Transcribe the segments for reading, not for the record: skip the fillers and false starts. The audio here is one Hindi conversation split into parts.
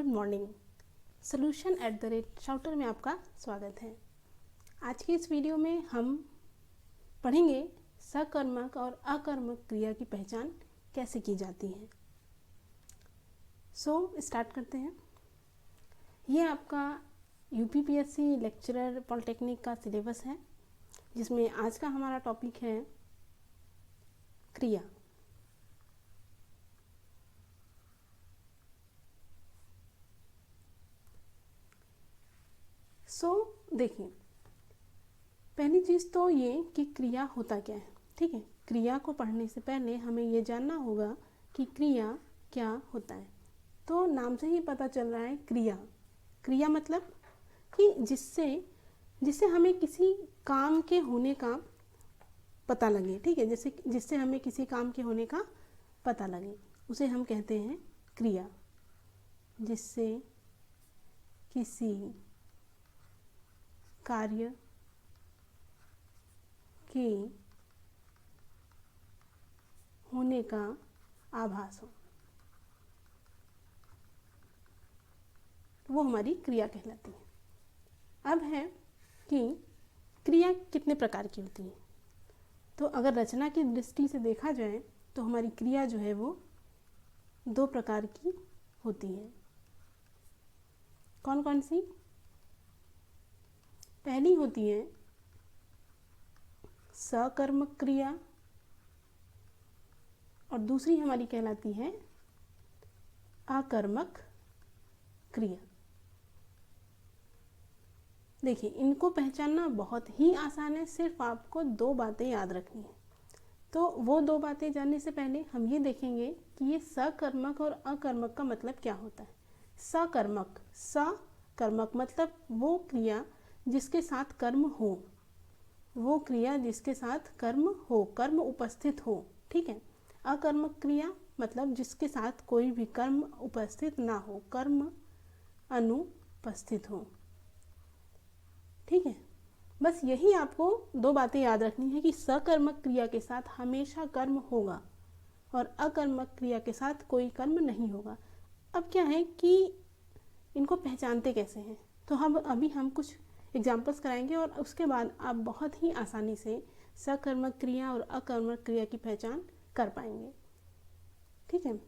Good morning. solution@shouter में आपका स्वागत है। आज की इस वीडियो में हम पढ़ेंगे सकर्मक और अकर्मक क्रिया की पहचान कैसे की जाती है। स्टार्ट करते हैं। ये आपका यूपीपीएससी लेक्चरर पॉलिटेक्निक का सिलेबस है, जिसमें आज का हमारा टॉपिक है क्रिया। देखिए, पहली चीज़ तो ये कि क्रिया होता क्या है। ठीक है, क्रिया को पढ़ने से पहले हमें ये जानना होगा कि क्रिया क्या होता है। तो नाम से ही पता चल रहा है क्रिया। क्रिया मतलब कि जिससे हमें किसी काम के होने का पता लगे। ठीक है, जिससे हमें किसी काम के होने का पता लगे उसे हम कहते हैं क्रिया। जिससे किसी कार्य के होने का आभास हो, वो हमारी क्रिया कहलाती है। अब है कि क्रिया कितने प्रकार की होती है। तो अगर रचना की दृष्टि से देखा जाए तो हमारी क्रिया जो है वो दो प्रकार की होती है। कौन कौन सी? पहली होती है सकर्मक क्रिया और दूसरी हमारी कहलाती है अकर्मक क्रिया। देखिए, इनको पहचानना बहुत ही आसान है, सिर्फ आपको दो बातें याद रखनी है। तो वो दो बातें जानने से पहले हम ये देखेंगे कि ये सकर्मक और अकर्मक का मतलब क्या होता है। सकर्मक मतलब वो क्रिया जिसके साथ कर्म हो, वो क्रिया जिसके साथ कर्म हो, कर्म उपस्थित हो। ठीक है। अकर्मक क्रिया मतलब जिसके साथ कोई भी कर्म उपस्थित ना हो, कर्म अनुपस्थित हो। ठीक है, बस यही आपको दो बातें याद रखनी है कि सकर्मक क्रिया के साथ हमेशा कर्म होगा और अकर्मक क्रिया के साथ कोई कर्म नहीं होगा। अब क्या है कि इनको पहचानते कैसे हैं, तो अभी हम कुछ एग्जाम्पल्स कराएंगे और उसके बाद आप बहुत ही आसानी से सकर्मक क्रिया और अकर्मक क्रिया की पहचान कर पाएंगे। ठीक है,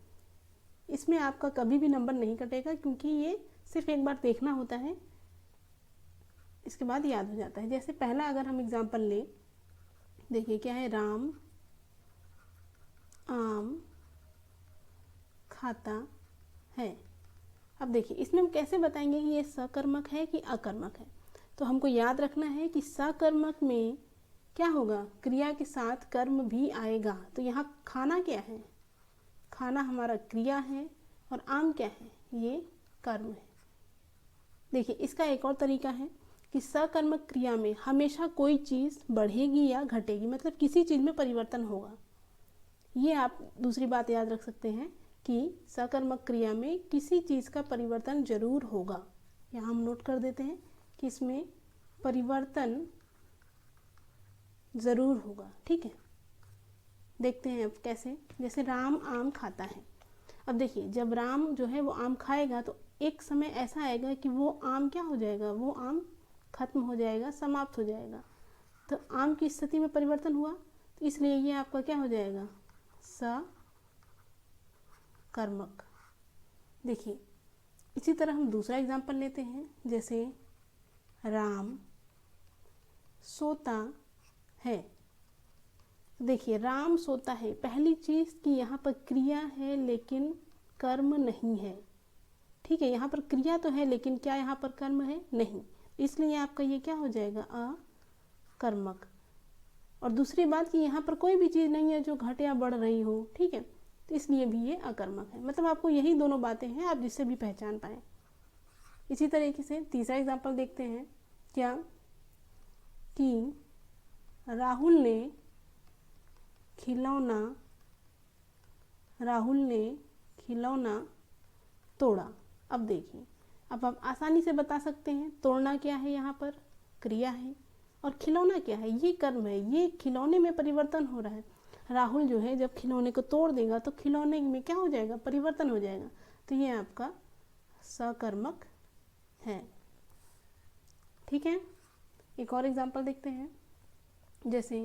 इसमें आपका कभी भी नंबर नहीं कटेगा, क्योंकि ये सिर्फ एक बार देखना होता है, इसके बाद याद हो जाता है। जैसे पहला अगर हम एग्जाम्पल लें, देखिए क्या है, राम आम खाता है। अब देखिए, इसमें हम कैसे बताएंगे कि ये सकर्मक है कि अकर्मक है। तो हमको याद रखना है कि सकर्मक में क्या होगा, क्रिया के साथ कर्म भी आएगा। तो यहाँ खाना क्या है, खाना हमारा क्रिया है और आम क्या है, ये कर्म है। देखिए, इसका एक और तरीका है कि सकर्मक क्रिया में हमेशा कोई चीज़ बढ़ेगी या घटेगी, मतलब किसी चीज़ में परिवर्तन होगा। ये आप दूसरी बात याद रख सकते हैं कि सकर्मक क्रिया में किसी चीज़ का परिवर्तन जरूर होगा। यहाँ हम नोट कर देते हैं कि इसमें परिवर्तन ज़रूर होगा। ठीक है, देखते हैं अब कैसे। जैसे राम आम खाता है। अब देखिए, जब राम जो है वो आम खाएगा तो एक समय ऐसा आएगा कि वो आम क्या हो जाएगा, वो आम खत्म हो जाएगा, समाप्त हो जाएगा। तो आम की स्थिति में परिवर्तन हुआ, तो इसलिए ये आपका क्या हो जाएगा, सकर्मक। देखिए, इसी तरह हम दूसरा एग्जाम्पल लेते हैं। जैसे राम सोता है। देखिए, राम सोता है, पहली चीज़ कि यहाँ पर क्रिया है लेकिन कर्म नहीं है। ठीक है, यहाँ पर क्रिया तो है लेकिन क्या यहाँ पर कर्म है, नहीं, इसलिए आपका ये क्या हो जाएगा, अकर्मक। और दूसरी बात कि यहाँ पर कोई भी चीज़ नहीं है जो घट या बढ़ रही हो। ठीक है, तो इसलिए भी ये अकर्मक है। मतलब आपको यही दोनों बातें हैं, आप जिससे भी पहचान पाएँ। इसी तरीके से तीसरा एग्जाम्पल देखते हैं। क्या कि राहुल ने खिलौना तोड़ा। अब देखिए, अब आप आसानी से बता सकते हैं तोड़ना क्या है, यहाँ पर क्रिया है, और खिलौना क्या है, ये कर्म है। ये खिलौने में परिवर्तन हो रहा है। राहुल जो है जब खिलौने को तोड़ देगा तो खिलौने में क्या हो जाएगा, परिवर्तन हो जाएगा। तो ये आपका सकर्मक है। ठीक है, एक और एग्जांपल देखते हैं। जैसे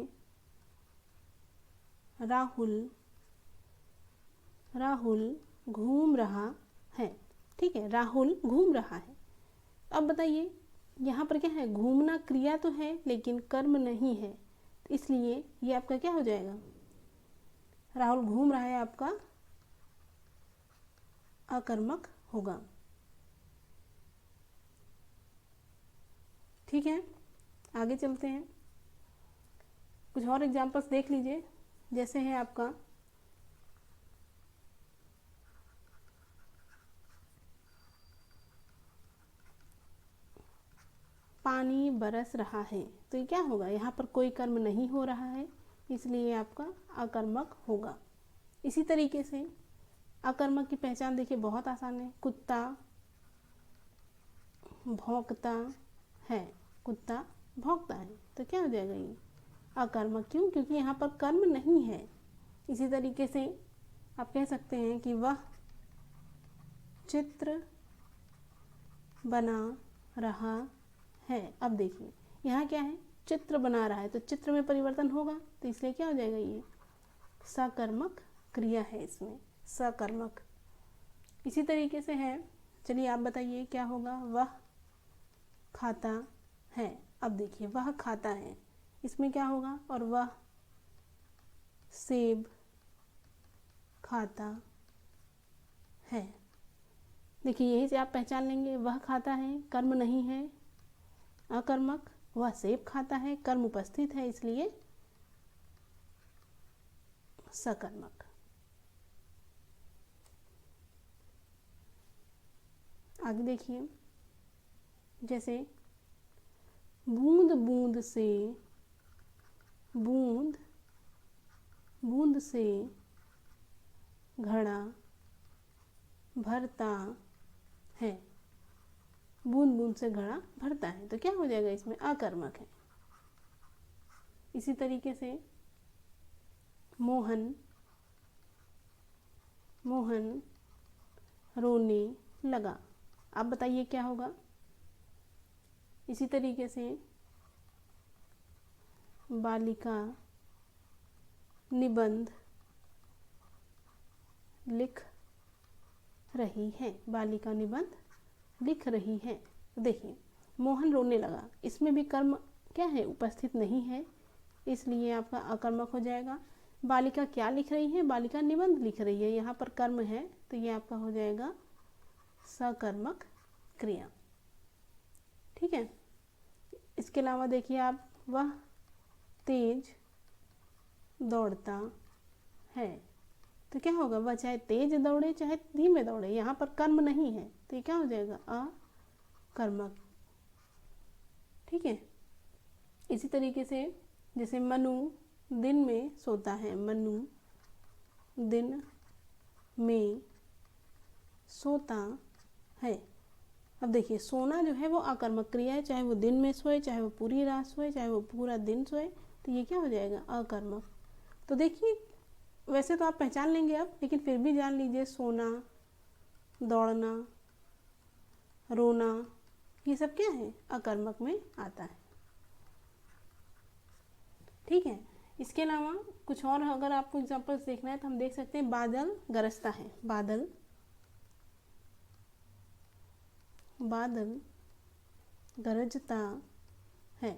राहुल घूम रहा है। ठीक है, राहुल घूम रहा है। अब बताइए यहाँ पर क्या है, घूमना क्रिया तो है लेकिन कर्म नहीं है, इसलिए ये आपका क्या हो जाएगा, राहुल घूम रहा है आपका अकर्मक होगा। ठीक है, आगे चलते हैं, कुछ और एग्जांपल्स देख लीजिए। जैसे है आपका पानी बरस रहा है, तो ये क्या होगा, यहाँ पर कोई कर्म नहीं हो रहा है, इसलिए आपका अकर्मक होगा। इसी तरीके से अकर्मक की पहचान देखिए बहुत आसान है। कुत्ता भौंकता है, कुत्ता भौंकता है, तो क्या हो जाएगा ये अकर्मक। क्यों, क्योंकि यहाँ पर कर्म नहीं है। इसी तरीके से आप कह सकते हैं कि वह चित्र बना रहा है। अब देखिए यहाँ क्या है, चित्र बना रहा है, तो चित्र में परिवर्तन होगा, तो इसलिए क्या हो जाएगा, ये सकर्मक क्रिया है, इसमें सकर्मक। इसी तरीके से है, चलिए आप बताइए क्या होगा, वह खाता है। अब देखिए वह खाता है, इसमें क्या होगा, और वह सेब खाता है। देखिए यही से आप पहचान लेंगे, वह खाता है कर्म नहीं है अकर्मक, वह सेब खाता है कर्म उपस्थित है, इसलिए सकर्मक। आगे देखिए, जैसे बूंद बूंद से घड़ा भरता है, बूंद बूंद से घड़ा भरता है, तो क्या हो जाएगा, इसमें अकर्मक है। इसी तरीके से मोहन रोने लगा। आप बताइए क्या होगा। इसी तरीके से बालिका निबंध लिख रही है, बालिका निबंध लिख रही है। देखिए मोहन रोने लगा, इसमें भी कर्म क्या है, उपस्थित नहीं है, इसलिए आपका अकर्मक हो जाएगा। बालिका क्या लिख रही है, बालिका निबंध लिख रही है, यहाँ पर कर्म है, तो ये आपका हो जाएगा सकर्मक क्रिया। ठीक है, इसके अलावा देखिए आप, वह तेज दौड़ता है, तो क्या होगा, वह चाहे तेज दौड़े चाहे धीमे दौड़े, यहाँ पर कर्म नहीं है, तो ये क्या हो जाएगा अकर्मक। ठीक है, इसी तरीके से जैसे मनु दिन में सोता है, मनु दिन में सोता है। अब देखिए सोना जो है वो अकर्मक क्रिया है, चाहे वो दिन में सोए, चाहे वो पूरी रात सोए, चाहे वो पूरा दिन सोए, तो ये क्या हो जाएगा अकर्मक। तो देखिए वैसे तो आप पहचान लेंगे अब, लेकिन फिर भी जान लीजिए, सोना, दौड़ना, रोना, ये सब क्या है, अकर्मक में आता है। ठीक है, इसके अलावा कुछ और अगर आपको एग्जांपल्स देखना है तो हम देख सकते हैं, बादल गरजता है, बादल गरजता है,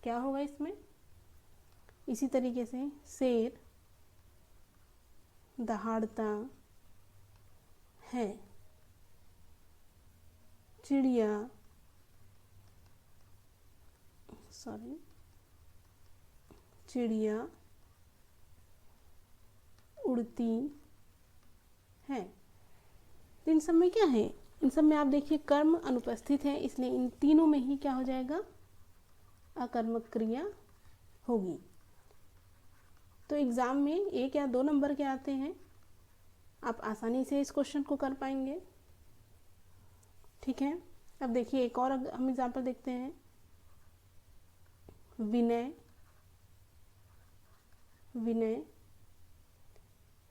क्या होगा इसमें। इसी तरीके से शेर दहाड़ता है, चिड़िया उड़ती है। तो इन सब में क्या है, इन सब में आप देखिए कर्म अनुपस्थित है, इसलिए इन तीनों में ही क्या हो जाएगा, अकर्मक क्रिया होगी। तो एग्ज़ाम में 1 या 2 नंबर के आते हैं, आप आसानी से इस क्वेश्चन को कर पाएंगे। ठीक है, अब देखिए एक और हम एग्जाम्पल देखते हैं, विनय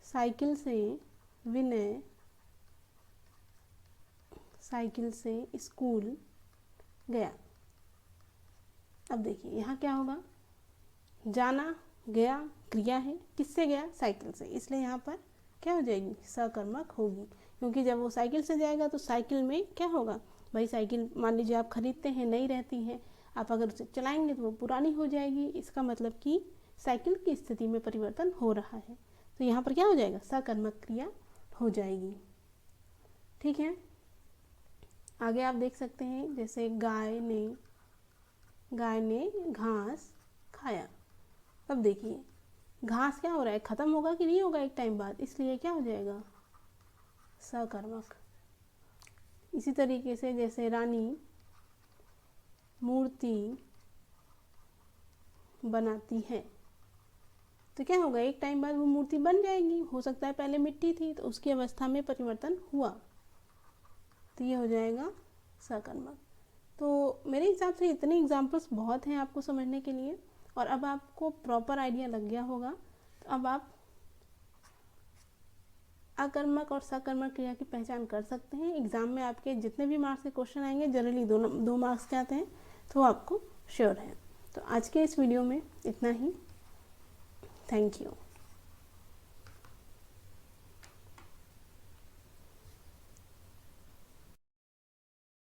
साइकिल से विनय साइकिल से स्कूल गया। अब देखिए यहाँ क्या होगा, जाना, गया क्रिया है, किससे गया, साइकिल से, इसलिए यहाँ पर क्या हो जाएगी, सकर्मक होगी। क्योंकि जब वो साइकिल से जाएगा तो साइकिल में क्या होगा भाई, साइकिल मान लीजिए आप खरीदते हैं, नई रहती है, आप अगर उसे चलाएंगे तो वो पुरानी हो जाएगी, इसका मतलब कि साइकिल की स्थिति में परिवर्तन हो रहा है। तो यहाँ पर क्या हो जाएगा, सकर्मक क्रिया हो जाएगी। ठीक है, आगे आप देख सकते हैं जैसे गाय ने घास खाया। अब देखिए घास क्या हो रहा है, खत्म होगा कि नहीं होगा एक टाइम बाद, इसलिए क्या हो जाएगा, सकर्मक। इसी तरीके से जैसे रानी मूर्ति बनाती है, तो क्या होगा, एक टाइम बाद वो मूर्ति बन जाएगी, हो सकता है पहले मिट्टी थी तो उसकी अवस्था में परिवर्तन हुआ, तो ये हो जाएगा सकर्मक। तो मेरे हिसाब से इतने एग्जाम्पल्स बहुत हैं आपको समझने के लिए, और अब आपको प्रॉपर आइडिया लग गया होगा। तो अब आप अकर्मक और सकर्मक क्रिया की पहचान कर सकते हैं। एग्जाम में आपके जितने भी मार्क्स के क्वेश्चन आएंगे, जनरली दो मार्क्स के आते हैं, तो आपको श्योर है। तो आज के इस वीडियो में इतना ही। Thank you.